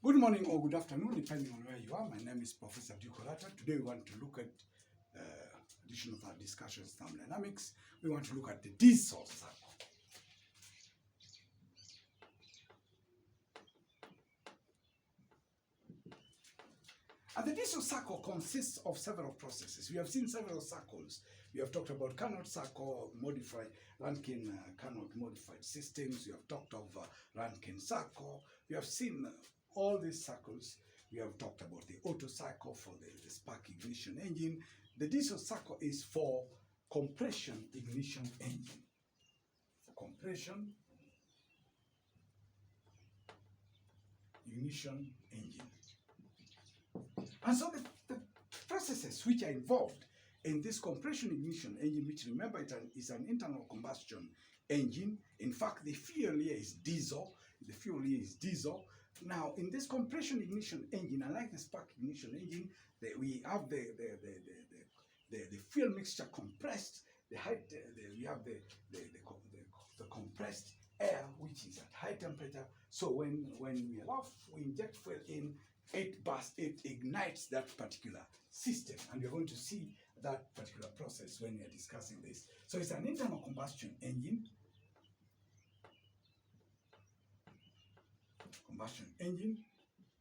Good morning or good afternoon, depending on where you are. My name is Professor Duke Orata. Today we want to look at addition of our discussions thermodynamics. We want to look at the diesel cycle. And the diesel cycle consists of several processes. We have seen several cycles. We have talked about Carnot cycle, modified Rankine Carnot modified systems. We have talked of Rankine cycle. We have seen all these cycles. We have talked about the Otto cycle for the spark ignition engine. The diesel cycle is for compression ignition engine. For compression ignition engine. And so the processes which are involved in this compression ignition engine, which remember is an internal combustion engine. In fact, the fuel here is diesel. The fuel here is diesel. Now, in this compression ignition engine, unlike the spark ignition engine, we have the fuel mixture compressed. We have the compressed air, which is at high temperature. So when we inject fuel in, it ignites that particular system, and we're going to see that particular process when we are discussing this. So it's an internal combustion engine.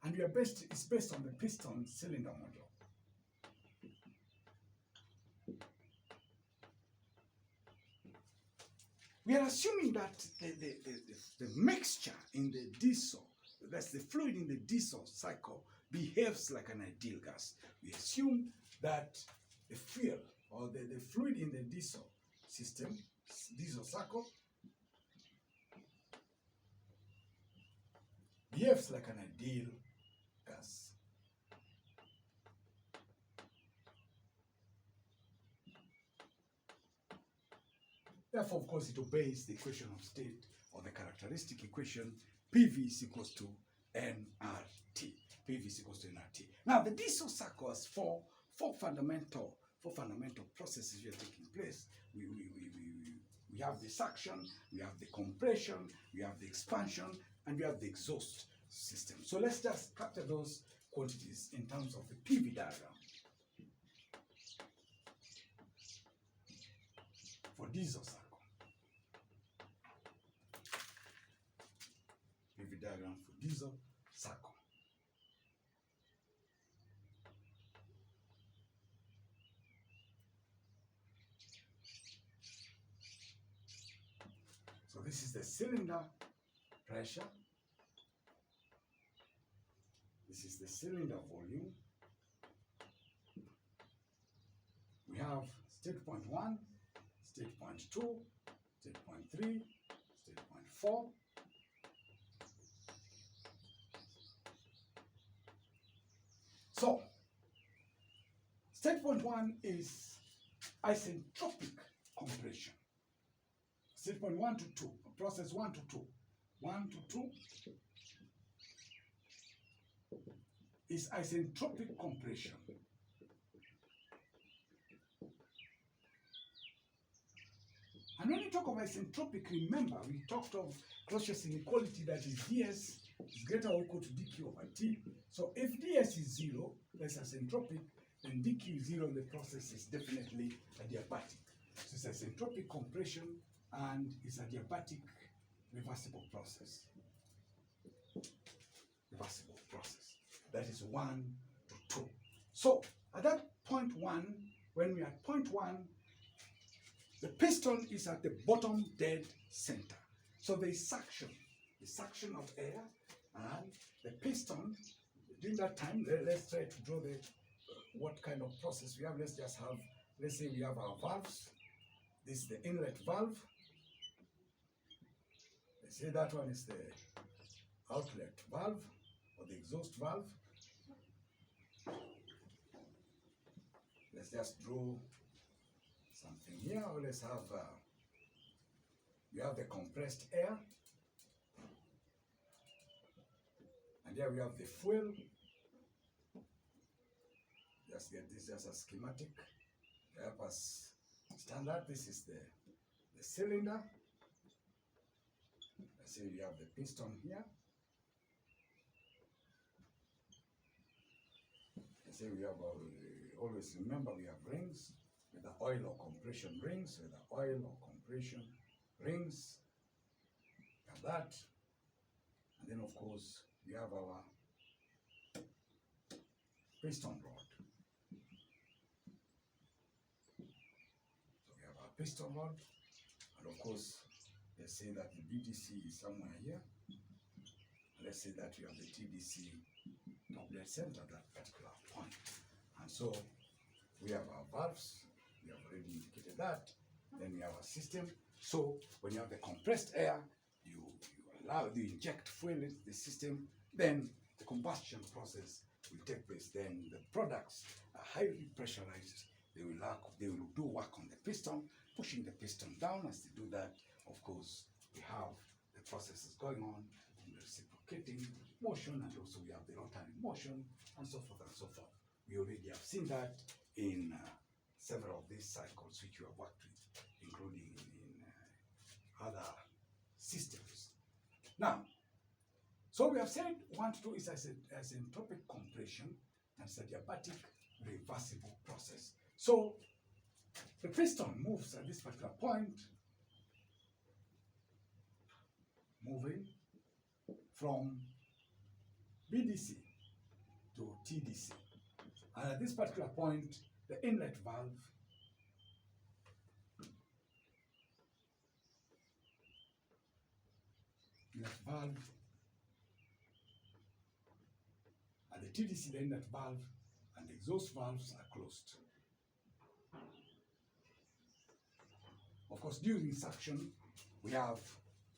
And it's based on the piston cylinder model. We are assuming that the mixture in the diesel, that's the fluid in the diesel cycle, behaves like an ideal gas. We assume that the fuel or the fluid in the diesel system, diesel cycle, behaves like an ideal gas. Therefore, of course, it obeys the equation of state or the characteristic equation PV is equals to nRT. PV is equals to nRT. Now, the diesel cycle has four fundamental processes here taking place. We have the suction, we have the compression, we have the expansion, and we have the exhaust system. So let's just capture those quantities in terms of the PV diagram for diesel cycle. PV diagram for diesel cycle. So this is the cylinder pressure. This is the cylinder volume. We have state point 1, state point 2, state point 3, state point 4. So, state point 1 is isentropic compression. State point 1 to 2, process 1 to 2. 1 to 2 is isentropic compression. And when we talk of isentropic, remember, we talked of Clausius inequality, that is ds is greater or equal to dq over t. So if ds is 0, that's isentropic, then dq is 0, the process is definitely adiabatic. So it's isentropic compression and it's adiabatic reversible process. Reversible process. That is 1 to 2. So at that point 1, when we are at point 1, the piston is at the bottom dead center. So there is suction, the suction of air, and the piston, during that time, let's try to draw what kind of process we have. Let's say we have our valves. This is the inlet valve. Let's say that one is the outlet valve or the exhaust valve. Let's just draw something here, or let's have, we have the compressed air, and here we have the fuel. Just get this as a schematic to help us stand that. This is the cylinder. Let's say we have the piston here. say we have always remember we have rings with the oil or compression rings, with the oil or compression rings, and that, and then of course we have our piston rod. So we have our piston rod, and of course, let's say that the BDC is somewhere here. Let's say that you have the TDC top dead center at that particular point. And so we have our valves, we have already indicated that. Then we have our system. So when you have the compressed air, you inject fuel into the system, then the combustion process will take place. Then the products are highly pressurized. They will do work on the piston, pushing the piston down. As they do that, of course, we have the processes going on, and the reciprocating motion, and also we have the rotary motion, and so forth and so forth. We already have seen that in several of these cycles which you have worked with, including in other systems. Now, so we have said 1 to 2 is as entropic compression and it's a adiabatic reversible process. So the piston moves at this particular point, moving from BDC to TDC. And at this particular point, the inlet valve at the TDC, the inlet valve and the exhaust valves are closed. Of course, during suction, we have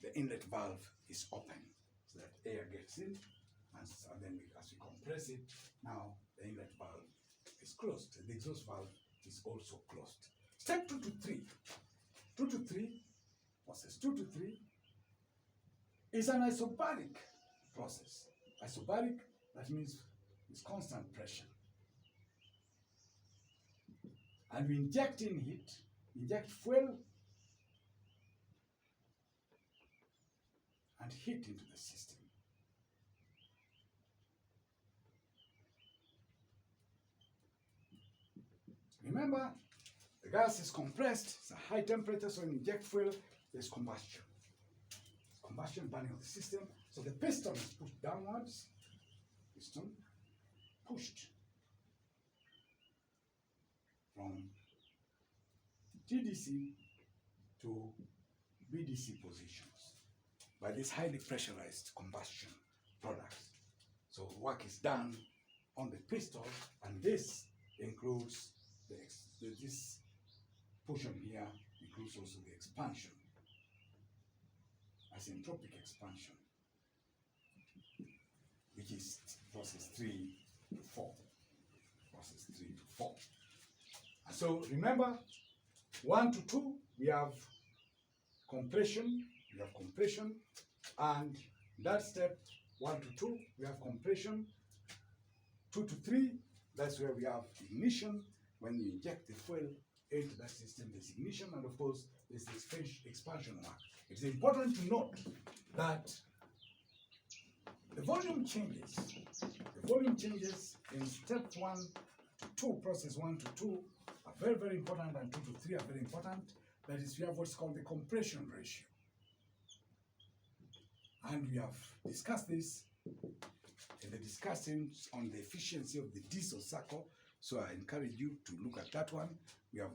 the inlet valve is open so that air gets in, and then as we compress it, now the inlet valve is closed. The exhaust valve is also closed. Step 2 to 3. 2 to 3, process 2 to 3 is an isobaric process. Isobaric, that means it's constant pressure. And we inject in heat, inject fuel and heat into the system. Remember, the gas is compressed, it's a high temperature, so when you inject fuel, there's combustion. Combustion burning of the system. So the piston is pushed downwards, piston pushed from TDC to BDC positions by these highly pressurized combustion products. So work is done on the piston, and this includes this portion here includes also the expansion, asymptotic expansion, which is process 3 to 4. Process 3 to 4. And so remember, 1 to 2, we have compression, and that step 1 to 2, we have compression. 2 to 3, that's where we have ignition. When you inject the fuel into that system, there's ignition, and of course, there's this expansion work. It's important to note that the volume changes. The volume changes in step 1 to 2, process 1 to 2 are very, very important, and 2 to 3 are very important. That is, we have what's called the compression ratio. And we have discussed this in the discussions on the efficiency of the diesel cycle. So I encourage you to look at that one. We have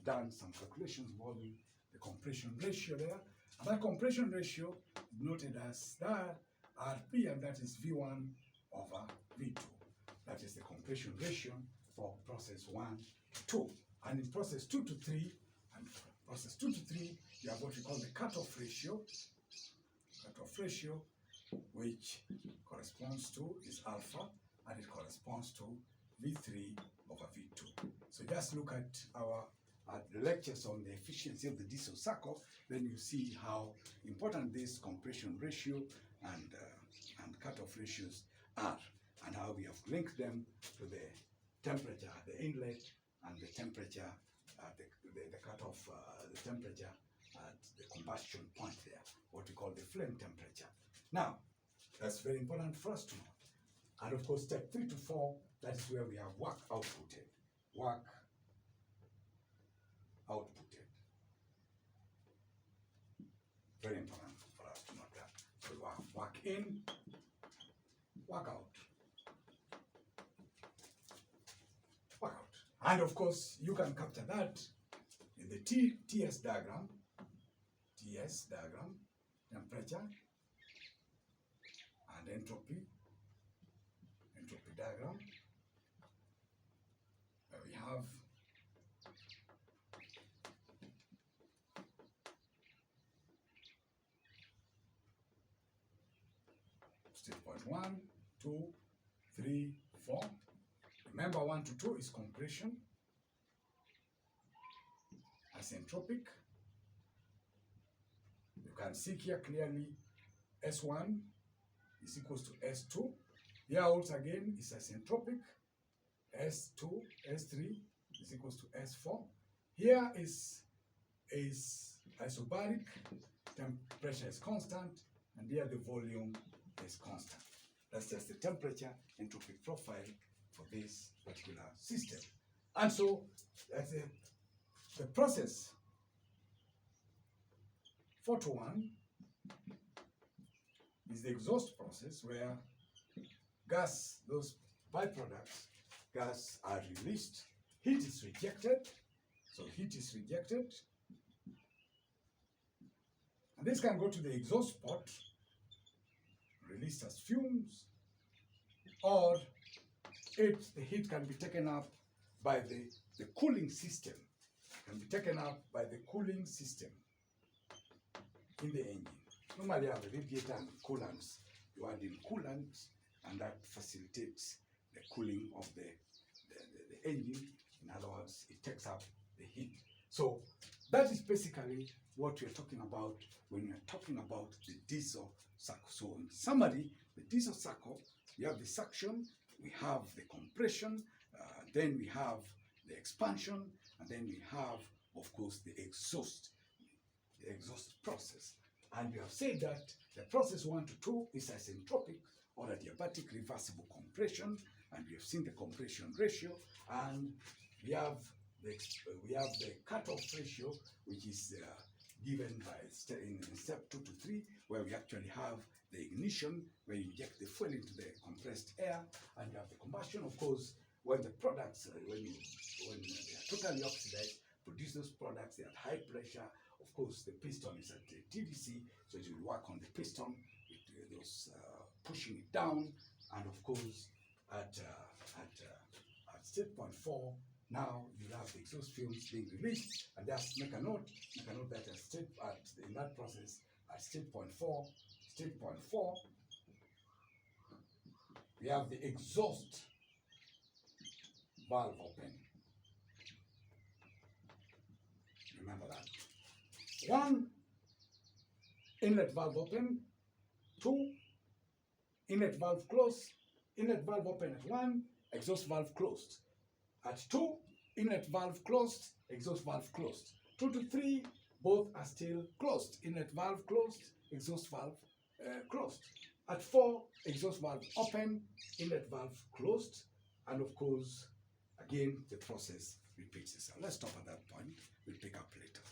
done some calculations involving the compression ratio there. And that compression ratio noted as that RP, and that is V1 over V2. That is the compression ratio for process 1 to 2. And in process 2 to 3, you have what we call the cutoff ratio. Cutoff ratio, which corresponds to is alpha, and it corresponds to V3 over V2. So just look at the lectures on the efficiency of the diesel cycle, then you see how important this compression ratio and cutoff ratios are, and how we have linked them to the temperature at the inlet and the temperature at the cutoff, the temperature at the combustion point there, what we call the flame temperature. Now, that's very important for us to know. And And of course, step 3 to 4, that is where we have work outputted. Work outputted. Very important for us to note that. So we have work in, work out. Work out. And of course, you can capture that in the TS diagram. TS diagram, temperature and entropy diagram, where we have state point 1, 2, 3, 4. Remember 1 to 2 is compression, asentropic. You can see here clearly S1 is equals to S2. Here also again is asentropic. S2, S3 is equals to S4. Here is isobaric, temperature is constant, and here the volume is constant. That's just the temperature entropy profile for this particular system. And so that's the process 4 to 1 is the exhaust process, where gas, those byproducts, gas are released, heat is rejected, so heat is rejected, and this can go to the exhaust pot, released as fumes, or the heat can be taken up by the cooling system, can be taken up by the cooling system in the engine. Normally, you have a radiator and coolants. You add in coolant, and that facilitates the cooling of the engine. In other words, it takes up the heat. So that is basically what we are talking about when we are talking about the diesel cycle. So in summary, the diesel cycle, we have the suction, we have the compression, then we have the expansion, and then we have, of course, the exhaust process. And we have said that the process 1 to 2 is asentropic or adiabatic reversible compression, and we have seen the compression ratio, and we have the cutoff ratio, which is given by in step 2 to 3, where we actually have the ignition, where you inject the fuel into the compressed air, and you have the combustion. Of course, when the products, when they are totally oxidized, produce those products, they are at high pressure. Of course, the piston is at the TDC, so it will work on the piston, those pushing it down, and of course, at state point 4, now you have the exhaust fumes being released, and just make a note that in that process, at state point 4, we have the exhaust valve open. Remember that. 1, inlet valve open. 2, inlet valve closed. Inlet valve open at 1, exhaust valve closed. At 2, inlet valve closed, exhaust valve closed. 2 to 3, both are still closed. Inlet valve closed, exhaust valve closed. At 4, exhaust valve open, inlet valve closed, and of course, again, the process repeats itself. Let's stop at that point. We'll pick up later.